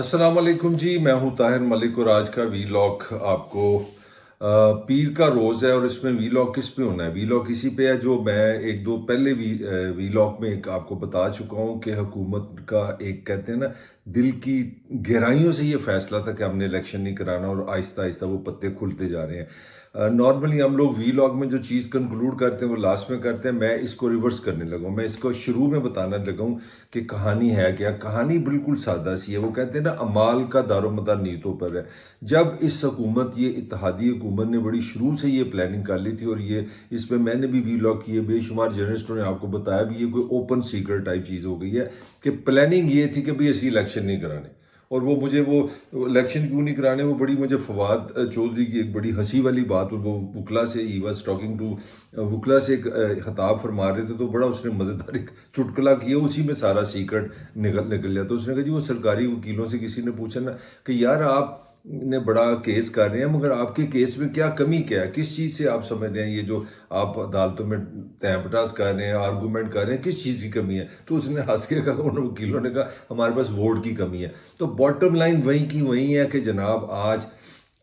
अस्सलाम वालेकुम जी, मैं हूं ताहिर मलिक और आज का वीलॉग आपको पीर का रोज़ है और इसमें वीलॉग किस पे होना है। वीलॉग इसी पे है जो मैं एक दो पहले वीलॉग में एक आपको बता चुका हूं कि हुकूमत का एक कहते हैं ना दिल की गहराइयों से ये फैसला था कि हमने इलेक्शन नहीं कराना और आहिस्ता आहिस्ता वो पत्ते खुलते जा रहे हैं। नॉर्मली हम लोग वीलॉग में जो चीज़ कंक्लूड करते हैं वो लास्ट में करते हैं। मैं इसको रिवर्स करने लगा हूं। मैं इसको शुरू में बताने लगा हूं कि कहानी है क्या। कहानी बिल्कुल सादा सी है। वो कहते हैं ना अमाल का दारोमदार नीयतों पर है। जब इस हुकूमत ये इत्तेहादी हुकूमत ने बड़ी शुरू से ये प्लानिंग कर ली थी और ये इसमें मैंने भी वीलॉग किए, बेशुमार जर्नलिस्टों ने आपको बताया भी, ये कोई ओपन सीक्रेट टाइप चीज़ हो गई है कि प्लानिंग ये थी कि भाई ऐसी इलेक्शन नहीं कराने। और वो मुझे वो इलेक्शन क्यों नहीं कराने, वो बड़ी मुझे फवाद चौधरी की एक बड़ी हंसी वाली बात, और वो वकला से ही वॉज टॉकिंग टू वकला से एक खिताब फरमा रहे थे तो बड़ा उसने मज़ेदार एक चुटकुला किया, उसी में सारा सीक्रेट निकल गया। तो उसने कहा जी वो सरकारी वकीलों से किसी ने पूछा ना कि यार आप ने बड़ा केस कर रहे हैं मगर आपके केस में क्या कमी क्या है, किस चीज़ से आप समझ रहे हैं ये जो आप अदालतों में तहपटास कर रहे हैं, आर्गूमेंट कर रहे हैं, किस चीज़ की कमी है। तो उसने हंस के कहा, उन वकीलों ने कहा हमारे पास वोट की कमी है। तो बॉटम लाइन वही की वही है कि जनाब आज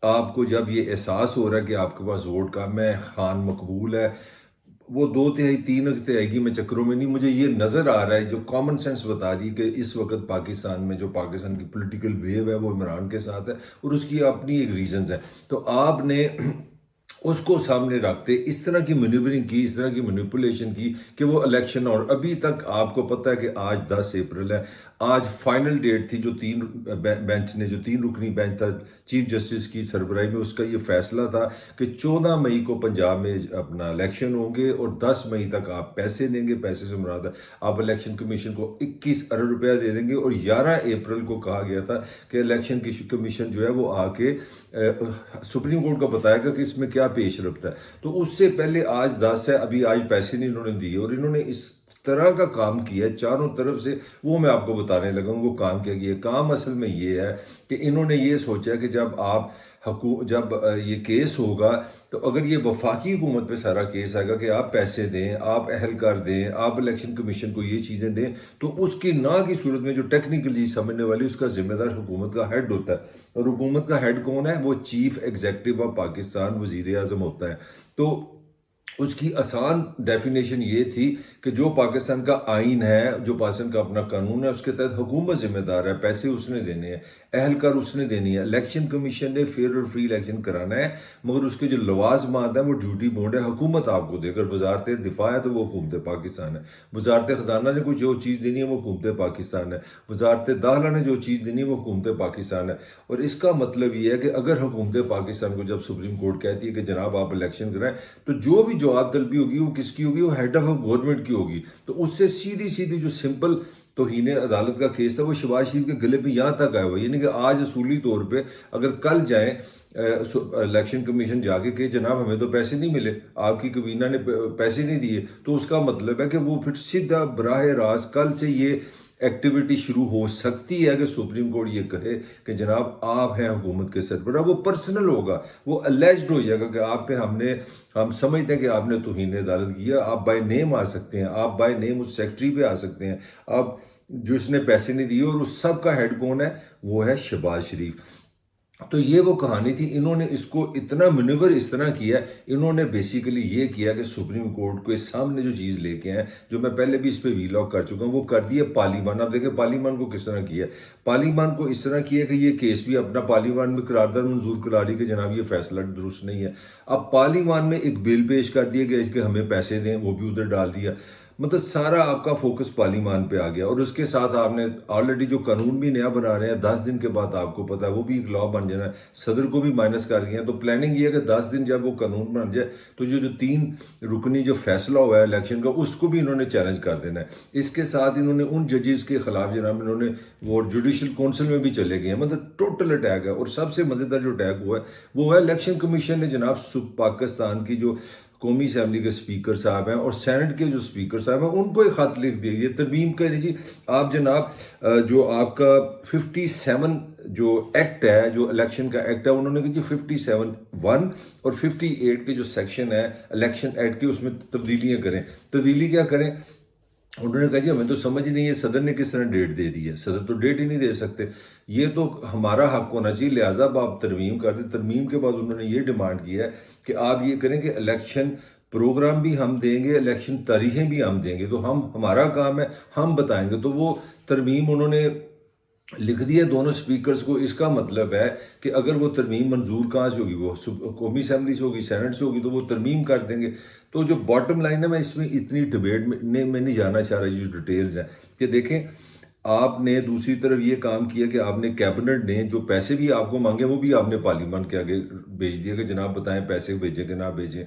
आपको जब ये एहसास हो रहा है कि आपके पास वोट कम है, खान मकबूल है, वो 2 तिहाई 3 तिहाई की मैं चक्करों में नहीं, मुझे ये नज़र आ रहा है जो कॉमन सेंस बता रही है कि इस वक्त पाकिस्तान में जो पाकिस्तान की पॉलिटिकल वेव है वो इमरान के साथ है और उसकी अपनी एक रीजंस है। तो आपने उसको सामने रखते इस तरह की मैन्यूवरिंग की, इस तरह की मैनिपुलेशन की कि वो इलेक्शन, और अभी तक आपको पता है कि आज 10 अप्रैल है, आज फाइनल डेट थी जो बेंच ने, जो 3 रुकनी बेंच था चीफ जस्टिस की सरबराही में, उसका ये फैसला था कि 14 मई को पंजाब में अपना इलेक्शन होंगे और 10 मई तक आप पैसे देंगे। पैसे से मुराद है आप इलेक्शन कमीशन को 21 अरब रुपया दे देंगे। और 11 अप्रैल को कहा गया था कि इलेक्शन कमीशन जो है वो आके सुप्रीम कोर्ट को बताएगा कि इसमें क्या पेश रफ्त है। तो उससे पहले आज 10 है, अभी आज पैसे नहीं इन्होंने दिए और इन्होंने इस तरह का काम किया है चारों तरफ से, वो मैं आपको बताने लगा हूँ। वो काम क्या किया, काम असल में ये है कि इन्होंने ये सोचा कि जब ये केस होगा तो अगर ये वफाकी हुकूमत पे सारा केस आएगा कि आप पैसे दें, आप एहलकार दें, आप इलेक्शन कमीशन को ये चीज़ें दें, तो उसकी ना की सूरत में जो टेक्निकली समझने वाली उसका जिम्मेदार हुकूमत का हेड होता है। और हुकूमत का हेड कौन है, वो चीफ एग्जीक्यूटिव ऑफ पाकिस्तान वजीर आजम होता है। तो उसकी आसान डेफिनेशन ये थी कि जो पाकिस्तान का आइन है, जो पाकिस्तान का अपना कानून है, उसके तहत हुकूमत जिम्मेदार है, पैसे उसने देने हैं, एहलकार उसने देनी है। इलेक्शन कमीशन ने फेयर और फ्री इलेक्शन कराना है मगर उसके जो लवाजमात है वो ड्यूटी बोर्ड है, हुकूमत आपको देकर। वजारत दिफा है तो वो हुकूमत पाकिस्तान है, वजारत खजाना ने कोई जो चीज़ देनी है वो हुकूमत पाकिस्तान है, वजारत दाखिला ने जो चीज़ देनी है वो हुकूमत पाकिस्तान है। और इसका मतलब ये है कि अगर हुकूमत पाकिस्तान को जब सुप्रीम कोर्ट कहती है कि जनाब आप इलेक्शन कराएं, तो जो भी जवाब तलबी होगी वो किसकी होगी, वो हेड ऑफ गवर्नमेंट की होगी। तो उससे सीधी सीधी जो सिंपल तौहीन अदालत का केस था वो शहबाज शरीफ के गले पे यहाँ तक आया हुआ, यानी कि आज असूली तौर पे अगर कल जाए इलेक्शन कमीशन जाके कि जनाब हमें तो पैसे नहीं मिले, आपकी कबीना ने पैसे नहीं दिए, तो उसका मतलब है कि वो फिर सीधा बराह रास्त कल से ये एक्टिविटी शुरू हो सकती है कि सुप्रीम कोर्ट ये कहे कि जनाब आप हैं हुकूमत के सरबराह। वो पर्सनल होगा, वो अलेज्ड हो जाएगा कि आप पे हम समझते हैं कि आपने तौहीन अदालत किया। आप बाय नेम आ सकते हैं, आप बाय नेम उस सेक्रेटरी पे आ सकते हैं, आप जिसने पैसे नहीं दिए, और उस सब का हेड कौन है, वो है शहबाज शरीफ। तो ये वो कहानी थी। इन्होंने इसको इतना मैन्यूवर इस तरह किया, इन्होंने बेसिकली ये किया कि सुप्रीम कोर्ट के सामने जो चीज़ लेके आए, जो मैं पहले भी इस पे वीलॉग कर चुका हूँ, वो कर दिया पार्लियामान। आप देखें पार्लियामान को किस तरह किया, पार्लियामान को इस तरह किया कि ये केस भी अपना पार्लियामान में करारदाद मंजूर करा रही कि जनाब ये फैसला दुरुस्त नहीं है। अब पार्लियामान में एक बिल पेश कर दिया गया इसके हमें पैसे दें, वो भी उधर डाल दिया। मतलब सारा आपका फोकस पार्लियामान पे आ गया। और उसके साथ आपने ऑलरेडी जो कानून भी नया बना रहे हैं, 10 दिन के बाद आपको पता है वो भी एक लॉ बन जाना है, सदर को भी माइनस कर दिया। तो प्लानिंग ये है कि 10 दिन जब वो कानून बन जाए तो जो 3 रुकनी जो फैसला हुआ है इलेक्शन का, उसको भी इन्होंने चैलेंज कर देना है। इसके साथ इन्होंने उन जजेस के खिलाफ जनाब इन्होंने वो जुडिशल काउंसिल में भी चले गए हैं। मतलब टोटल अटैक है। और सबसे मजेदार जो अटैक हुआ है वो है इलेक्शन कमीशन ने जनाब पाकिस्तान की जो कौमी असम्बली के स्पीकर साहब हैं और सेनेट के जो स्पीकर साहब हैं उनको एक खत लिख दिया, ये तरमीम कह जी आप जनाब जो आपका 57 जो एक्ट है, जो इलेक्शन का एक्ट है, उन्होंने कहा जी 57(1) और 58 के जो सेक्शन है इलेक्शन एक्ट के, उसमें तब्दीलियां करें। तब्दीली क्या करें, उन्होंने कहा जी हमें तो समझ ही नहीं है सदर ने किस तरह डेट दे दी है, सदर तो डेट ही नहीं दे सकते। یہ تو ہمارا حق ہونا چاہیے، لہٰذا اب آپ ترمیم کر دیں۔ ترمیم کے بعد انہوں نے یہ ڈیمانڈ کیا ہے کہ آپ یہ کریں کہ الیکشن پروگرام بھی ہم دیں گے، الیکشن تاریخیں بھی ہم دیں گے، تو ہمارا کام ہے ہم بتائیں گے۔ تو وہ ترمیم انہوں نے لکھ دیا دونوں سپیکرز کو۔ اس کا مطلب ہے کہ اگر وہ ترمیم منظور کہاں سے ہوگی، وہ قومی اسمبلی سے ہوگی، سینٹ سے ہوگی، تو وہ ترمیم کر دیں گے۔ تو جو باٹم لائن ہے، میں اس میں اتنی ڈبیٹ میں نہیں جانا چاہ رہا، یہ جو ڈیٹیلز ہیں کہ دیکھیں آپ نے دوسری طرف یہ کام کیا کہ آپ نے کیبنٹ نے جو پیسے بھی آپ کو مانگے وہ بھی آپ نے پارلیمان کے آگے بھیج دیا کہ جناب بتائیں پیسے بھیجیں کہ نہ بھیجیں۔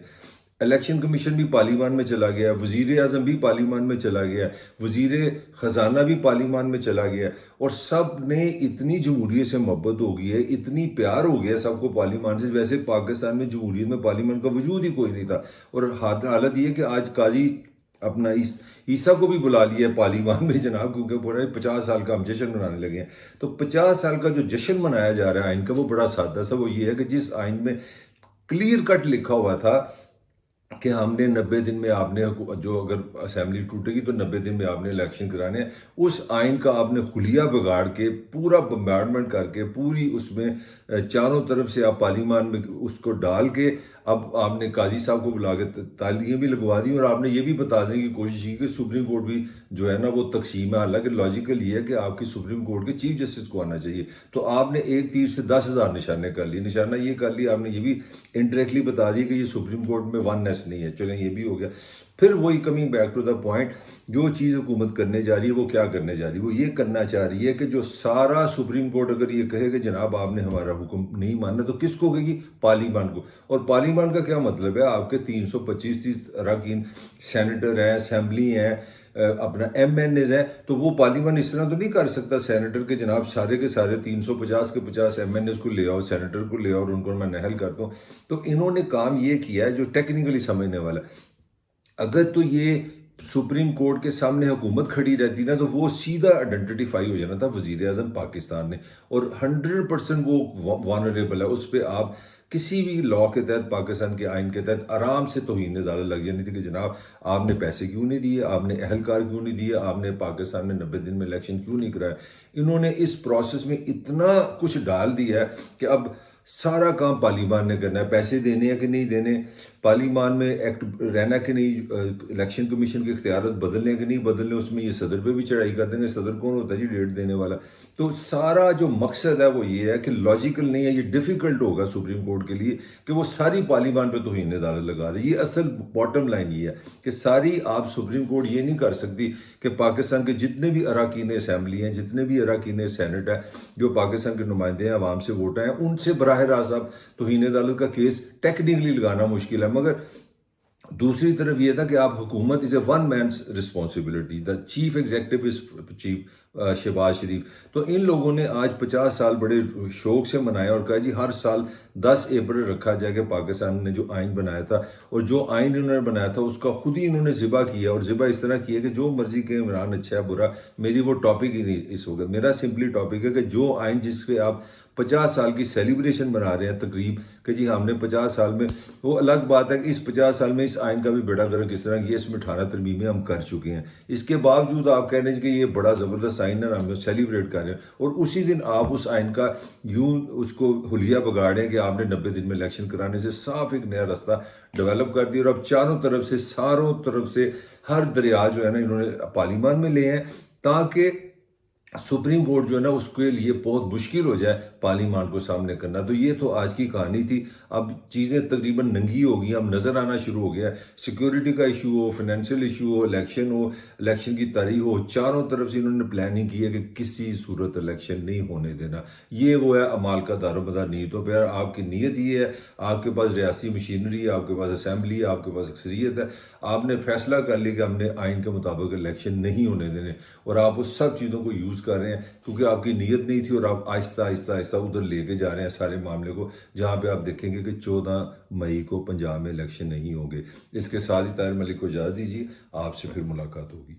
الیکشن کمیشن بھی پارلیمان میں چلا گیا، وزیر اعظم بھی پارلیمان میں چلا گیا، وزیر خزانہ بھی پارلیمان میں چلا گیا، اور سب نے اتنی جمہوریت سے محبت ہو گئی ہے، اتنی پیار ہو گیا سب کو پارلیمان سے۔ ویسے پاکستان میں جمہوریت میں پارلیمان کا وجود ہی کوئی نہیں تھا، اور حالت یہ کہ آج قاضی اپنا عیسیٰ کو بھی بلا لیا ہے پارلیمان میں جناب، کیونکہ پورے 50 سال کا ہم جشن منانے لگے ہیں۔ تو 50 سال کا جو جشن منایا جا رہا ہے آئین کا، وہ بڑا سادہ سا، وہ یہ ہے کہ جس آئین میں کلیئر کٹ لکھا ہوا تھا کہ ہم نے 90 دن میں آپ نے جو اگر اسمبلی ٹوٹے گی تو 90 دن میں آپ نے الیکشن کرانے ہیں، اس آئین کا آپ نے خلیہ بگاڑ کے پورا بمبارڈمنٹ کر کے پوری اس میں چاروں طرف سے آپ پارلیمان میں اس کو ڈال کے اب آپ نے قاضی صاحب کو بلا کے تالیاں بھی لگوا دی، اور آپ نے یہ بھی بتا دینے کی کوشش کی کہ سپریم کورٹ بھی جو ہے نا وہ تقسیم ہے۔ حالانکہ لاجیکل یہ ہے کہ آپ کی سپریم کورٹ کے چیف جسٹس کو آنا چاہیے، تو آپ نے ایک تیر سے 10,000 نشانے کر لیے۔ نشانہ یہ کر لیا آپ نے، یہ بھی انڈائریکٹلی بتا دیا کہ یہ سپریم کورٹ میں ون نیس نہیں ہے، چلیں یہ بھی ہو گیا۔ پھر وہی coming back to the point, جو چیز حکومت کرنے جا رہی ہے وہ کیا کرنے جا رہی ہے؟ وہ یہ کرنا چاہ رہی ہے کہ جو سارا سپریم کورٹ اگر یہ کہے کہ جناب آپ نے ہمارا حکم نہیں ماننا، تو کس کو کہے گی؟ پارلیمان کو۔ اور پارلیمان کا کیا مطلب ہے؟ آپ کے 325 اراکین سینیٹر ہیں، اسمبلی ہیں، اپنا ایم این ایز ہیں، تو وہ پارلیمان اس طرح تو نہیں کر سکتا سینیٹر کے جناب سارے کے سارے 350 کے 50 ایم این ایز کو لے آؤ، سینیٹر کو لے آؤ اور ان کو میں نہل کرتا ہوں۔ تو انہوں نے کام یہ کیا ہے جو ٹیکنیکلی سمجھنے والا ہے۔ اگر تو یہ سپریم کورٹ کے سامنے حکومت کھڑی رہتی نا، تو وہ سیدھا آئیڈینٹیفائی ہو جانا تھا وزیر اعظم پاکستان نے، اور 100% وہ وانریبل ہے۔ اس پہ آپ کسی بھی لا کے تحت، پاکستان کے آئین کے تحت آرام سے توہین عدالت لگ جانی تھی کہ جناب آپ نے پیسے کیوں نہیں دیے، آپ نے اہلکار کیوں نہیں دیے، آپ نے پاکستان میں 90 دن میں الیکشن کیوں نہیں کرایا۔ انہوں نے اس پروسیس میں اتنا کچھ ڈال دیا ہے کہ اب سارا کام پارلیمان نے کرنا ہے۔ پیسے دینے ہیں کہ نہیں دینے، پارلیمان میں ایکٹ رہنا کہ نہیں، الیکشن کمیشن کے اختیارات بدلنے کہ نہیں بدلنے، اس میں یہ صدر پہ بھی چڑھائی کر دیں گے۔ صدر کون ہوتا ہے جی؟ ڈیٹ دینے والا۔ تو سارا جو مقصد ہے وہ یہ ہے کہ لاجیکل نہیں ہے، یہ ڈیفیکلٹ ہوگا سپریم کورٹ کے لیے کہ وہ ساری پارلیمان پہ توہین عدالت لگا دے۔ یہ اصل باٹم لائن یہ ہے کہ ساری آپ سپریم کورٹ یہ نہیں کر سکتی کہ پاکستان کے جتنے بھی اراکین اسمبلی ہیں، جتنے بھی اراکین سینٹ ہیں، جو پاکستان کے نمائندے ہیں، عوام سے ووٹ ہیں، ان سے براہ راست اب توہین عدالت کا کیس ٹیکنیکلی لگانا مشکل ہے۔ مگر دوسری طرف یہ تھا کہ آپ حکومت is a one man's responsibility, the chief executive is chief Shahbaz Sharif. تو ان لوگوں نے آج 50 سال بڑے شوق سے منایا اور کہا جی ہر سال 10 اپریل رکھا جائے کہ پاکستان نے جو آئین بنایا تھا، اور جو آئین انہوں نے بنایا تھا اس کا خود ہی انہوں نے ذبح کیا، اور ذبح اس طرح کیا کہ جو مرضی کہ عمران اچھا ہے برا، میری وہ ٹاپک ہی نہیں اس وقت۔ میرا سمپلی ٹاپک ہے کہ جو آئین جس پہ آپ 50 سال کی سیلیبریشن بنا رہے ہیں، تقریب کہ جی ہم نے 50 سال میں، وہ الگ بات ہے کہ اس 50 سال میں اس آئین کا بھی بیڑا گرک کس طرح کیا، اس میں 18 ترمیمیں ہم کر چکے ہیں۔ اس کے باوجود آپ کہہ رہے ہیں کہ یہ بڑا زبردست آئین ہے، ہم سیلیبریٹ کر رہے ہیں، اور اسی دن آپ اس آئین کا یوں اس کو حلیہ بگاڑیں کہ آپ نے 90 دن میں الیکشن کرانے سے صاف ایک نیا راستہ ڈیولپ کر دیا، اور اب چاروں طرف سے، ساروں طرف سے ہر دریا جو ہے نا انہوں نے پارلیمان میں لے ہیں، تاکہ سپریم کورٹ جو ہے نا اس کے لیے بہت مشکل ہو جائے پارلیمان کو سامنے کرنا۔ تو یہ تو آج کی کہانی تھی۔ اب چیزیں تقریباً ننگی ہو گئی، اب نظر آنا شروع ہو گیا ہے۔ سیکیورٹی کا ایشو ہو، فائنینشیل ایشو ہو، الیکشن کی تاریخ ہو، چاروں طرف سے انہوں نے پلاننگ کی ہے کہ کسی صورت الیکشن نہیں ہونے دینا۔ یہ وہ ہے اعمال کا دار و مدار نیتوں پہ۔ آپ کی نیت یہ ہے، آپ کے پاس ریاستی مشینری ہے، آپ کے پاس اسمبلی ہے، آپ کے پاس اکثریت ہے، آپ نے فیصلہ کر لیا کہ ہم نے آئین کے مطابق الیکشن نہیں ہونے دینے، اور آپ اس سب چیزوں کو یوز کر رہے ہیں کیونکہ آپ کی نیت نہیں تھی، اور آپ آہستہ آہستہ آہستہ ادھر لے کے جا رہے ہیں سارے معاملے کو، جہاں پہ آپ دیکھیں گے کہ 14 مئی کو پنجاب میں الیکشن نہیں ہوں گے۔ اس کے ساتھ ہی طاہر ملک کو اجازت دیجیے، آپ سے پھر ملاقات ہوگی۔